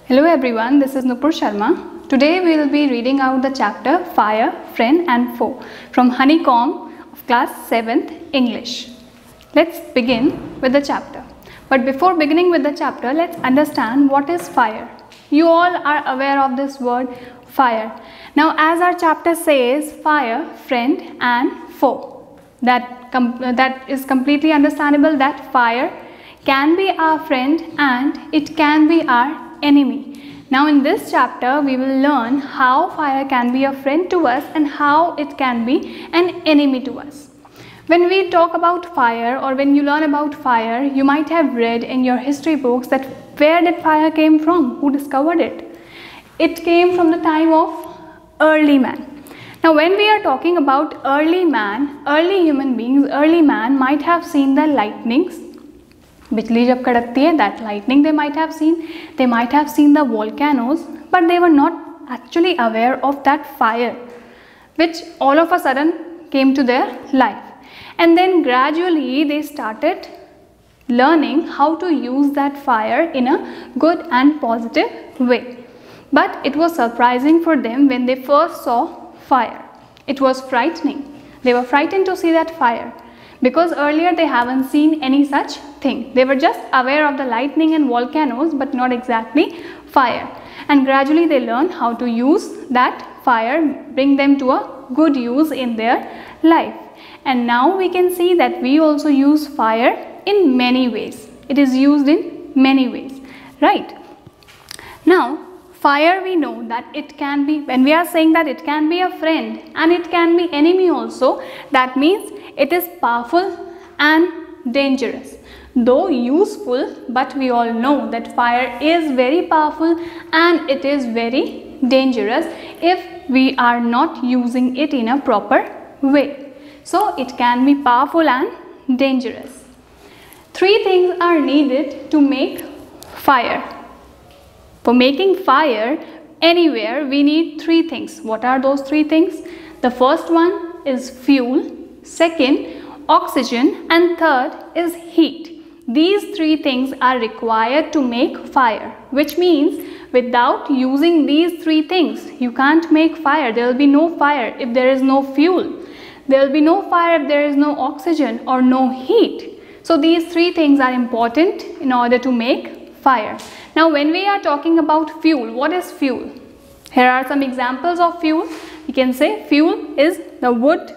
Hello everyone, this is Nupur Sharma. Today we will be reading out the chapter Fire, Friend and Foe from Honeycomb of class 7th English. Let's begin with the chapter. But before beginning with the chapter, let's understand what is fire. You all are aware of this word fire. Now as our chapter says, fire, friend and foe. That is completely understandable that fire can be our friend and it can be our enemy. Now in this chapter we will learn how fire can be a friend to us and how it can be an enemy to us. When we talk about fire or when you learn about fire, you might have read in your history books that where did fire came from? Who discovered it? It came from the time of early man. Now when we are talking about early man, early human beings, early man might have seen the lightnings. बिजली जब कड़कती है, that lightning they might have seen the volcanoes, but they were not actually aware of that fire which all of a sudden came to their life. And then gradually they started learning how to use that fire in a good and positive way. But it was surprising for them when they first saw fire. It was frightening. They were frightened to see that fire, because earlier they haven't seen any such thing. They were just aware of the lightning and volcanoes, but not exactly fire. And gradually they learned how to use that fire, bring them to a good use in their life. And now we can see that we also use fire in many ways. It is used in many ways, right? Now, fire, we know that it can be, when we are saying that it can be a friend and it can be enemy also, that means it is powerful and dangerous. Though useful, but we all know that fire is very powerful and it is very dangerous if we are not using it in a proper way. So it can be powerful and dangerous. Three things are needed to make fire. For making fire anywhere, we need three things. What are those three things? The first one is fuel, second, oxygen, and third is heat. These three things are required to make fire, which means without using these three things, you can't make fire. There will be no fire if there is no fuel. There will be no fire if there is no oxygen or no heat. So these three things are important in order to make fire. Now when we are talking about fuel, what is fuel? Here are some examples of fuel. We can say fuel is the wood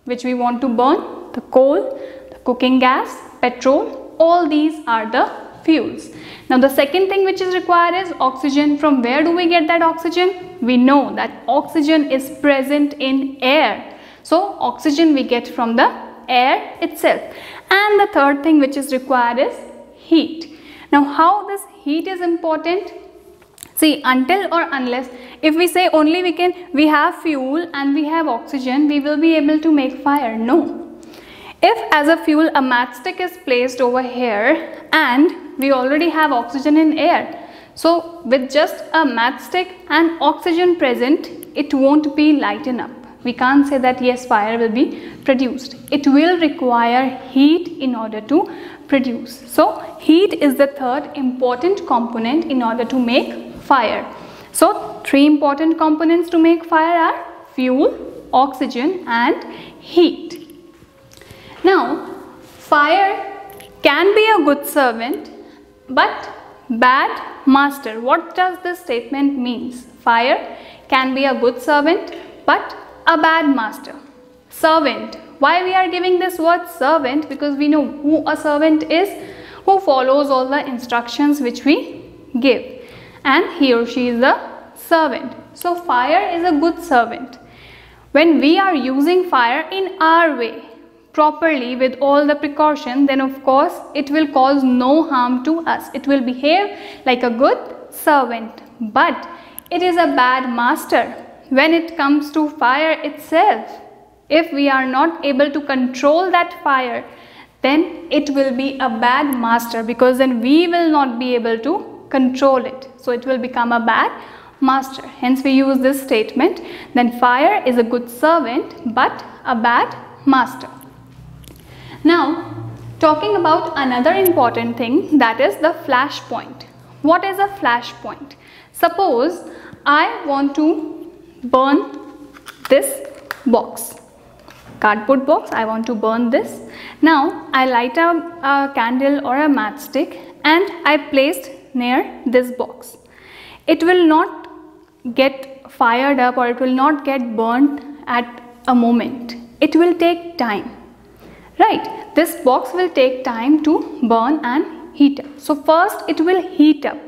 which we want to burn, the coal, the cooking gas, petrol, all these are the fuels. Now the second thing which is required is oxygen. From where do we get that oxygen? We know that oxygen is present in air. So oxygen we get from the air itself. And the third thing which is required is heat. Now how this heat is important? See, until or unless, if we say only we have fuel and we have oxygen, we will be able to make fire. No. If as a fuel a matchstick is placed over here and we already have oxygen in air, so with just a matchstick and oxygen present, it won't be lighten up. We can't say that yes, fire will be produced. It will require heat in order to produce. So heat is the third important component in order to make fire. So three important components to make fire are fuel, oxygen and heat. Now fire can be a good servant but bad master. What does this statement means? Fire can be a good servant but a bad master. Servant. Why we are giving this word servant? Because we know who a servant is, who follows all the instructions which we give, and he or she is the servant. So fire is a good servant. When we are using fire in our way, properly with all the precaution, then of course it will cause no harm to us. It will behave like a good servant. But it is a bad master when it comes to fire itself. If we are not able to control that fire, then it will be a bad master, because then we will not be able to control it. So it will become a bad master. Hence we use this statement, then fire is a good servant but a bad master. Now talking about another important thing, that is the flash point. What is a flash point? Suppose I want to burn this box, cardboard box. I want to burn this. Now I light up a candle or a matchstick and I placed near this box. It will not get fired up or it will not get burnt at a moment. It will take time, right? This box will take time to burn and heat up. So first it will heat up.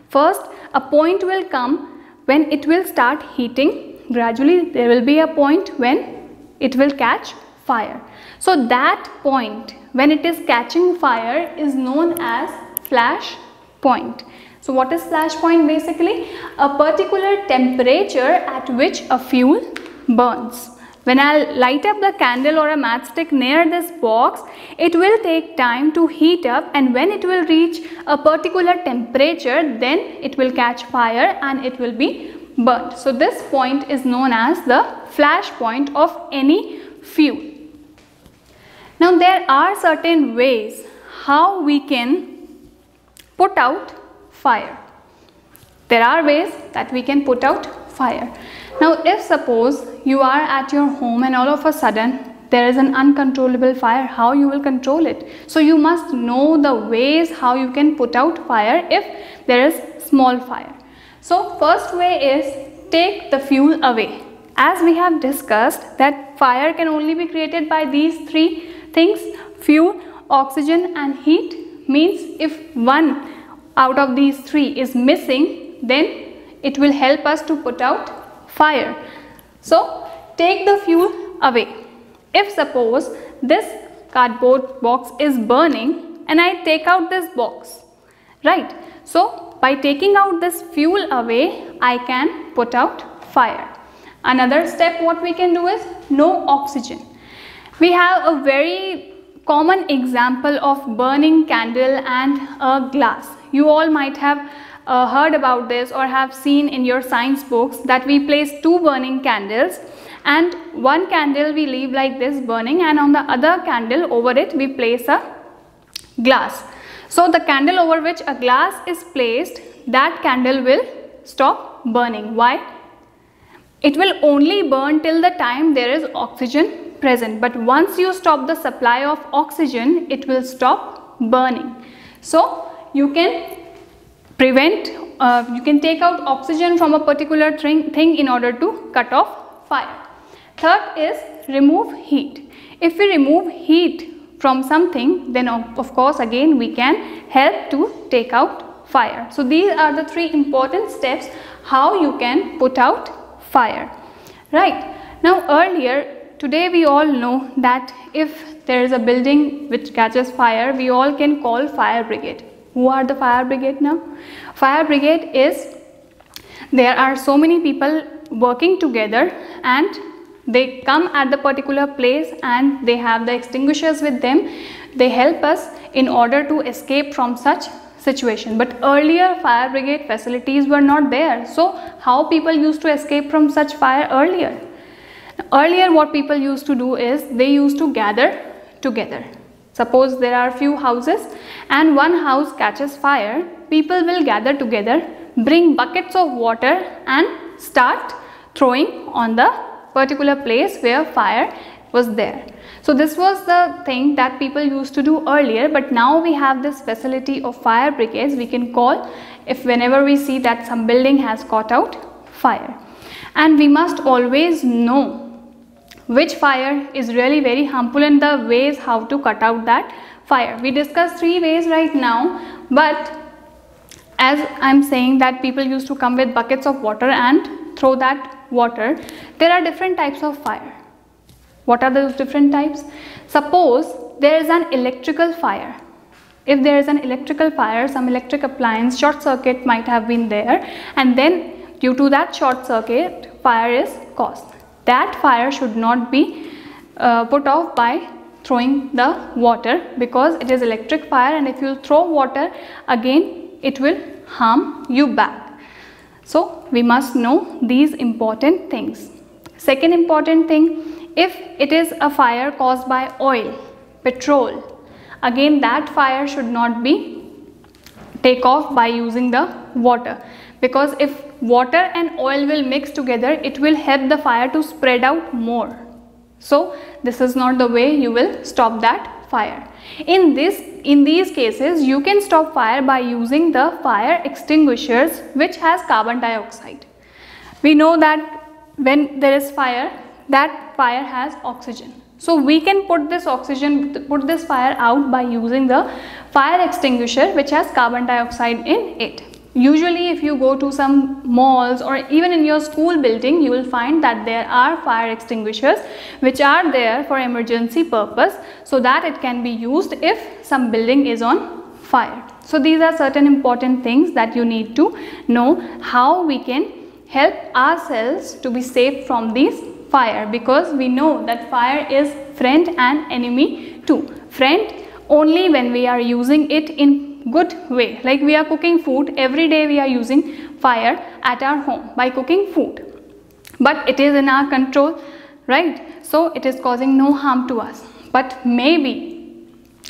First a point will come when it will start heating. Gradually there will be a point when it will catch fire. So that point when it is catching fire is known as flash point. So what is flash point? Basically a particular temperature at which a fuel burns. When I light up the candle or a matchstick near this box, it will take time to heat up, and when it will reach a particular temperature, then it will catch fire and it will be burnt. So this point is known as the flash point of any fuel. Now there are certain ways how we can put out fire. There are ways that we can put out fire. Now if suppose you are at your home and all of a sudden there is an uncontrollable fire, how you will control it? So you must know the ways how you can put out fire if there is small fire. So first way is take the fuel away. As we have discussed that fire can only be created by these three things: fuel, oxygen and heat. Means if one out of these three is missing, then it will help us to put out fire. So take the fuel away. If suppose this cardboard box is burning and I take out this box, right? So by taking out this fuel away, I can put out fire. Another step what we can do is no oxygen. We have a very common example of burning candle and a glass. You all might have heard about this or have seen in your science books that we place two burning candles, and one candle we leave like this burning, and on the other candle over it we place a glass. So the candle over which a glass is placed, that candle will stop burning. Why? It will only burn till the time there is oxygen present, but once you stop the supply of oxygen, it will stop burning. So you can prevent, you can take out oxygen from a particular thing in order to cut off fire. Third is remove heat. If we remove heat from something, then of course again we can help to take out fire. So these are the three important steps how you can put out fire. Right. Now earlier, today we all know that if there is a building which catches fire, we all can call fire brigade. Who are the fire brigade now? Fire brigade is, there are so many people working together and they come at the particular place and they have the extinguishers with them. They help us in order to escape from such situation. But earlier fire brigade facilities were not there. So how people used to escape from such fire earlier? Earlier what people used to do is they used to gather together. Suppose there are few houses and one house catches fire, people will gather together, bring buckets of water and start throwing on the particular place where fire was there. So this was the thing that people used to do earlier, but now we have this facility of fire brigades. We can call if whenever we see that some building has caught out fire. And we must always know which fire is really very harmful and the ways how to cut out that fire. We discussed three ways right now, but as I'm saying that people used to come with buckets of water and throw that water, there are different types of fire. What are those different types? Suppose there is an electrical fire. If there is an electrical fire, some electric appliance short circuit might have been there, and then due to that short circuit fire is caused. That fire should not be put off by throwing the water, because it is electric fire, and if you throw water again it will harm you back. So we must know these important things. Second important thing, if it is a fire caused by oil, petrol, again that fire should not be take off by using the water, because if water and oil will mix together, it will help the fire to spread out more. So this is not the way you will stop that fire. In these cases, you can stop fire by using the fire extinguishers which has carbon dioxide. We know that when there is fire, that fire has oxygen. So we can put this fire out by using the fire extinguisher which has carbon dioxide in it. Usually if you go to some malls or even in your school building, you will find that there are fire extinguishers which are there for emergency purpose, so that it can be used if some building is on fire. So these are certain important things that you need to know, how we can help ourselves to be safe from these fire, because we know that fire is friend and enemy too. Friend only when we are using it in good way, like we are cooking food every day, we are using fire at our home by cooking food, but it is in our control, right? So it is causing no harm to us. But maybe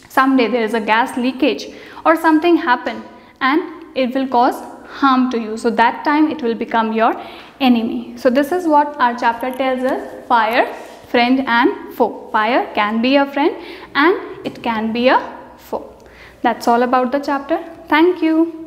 someday there is a gas leakage or something happen and it will cause harm to you, so that time it will become your enemy. So this is what our chapter tells us: fire, friend and foe. Fire can be a friend and it can be a foe. That's all about the chapter. Thank you.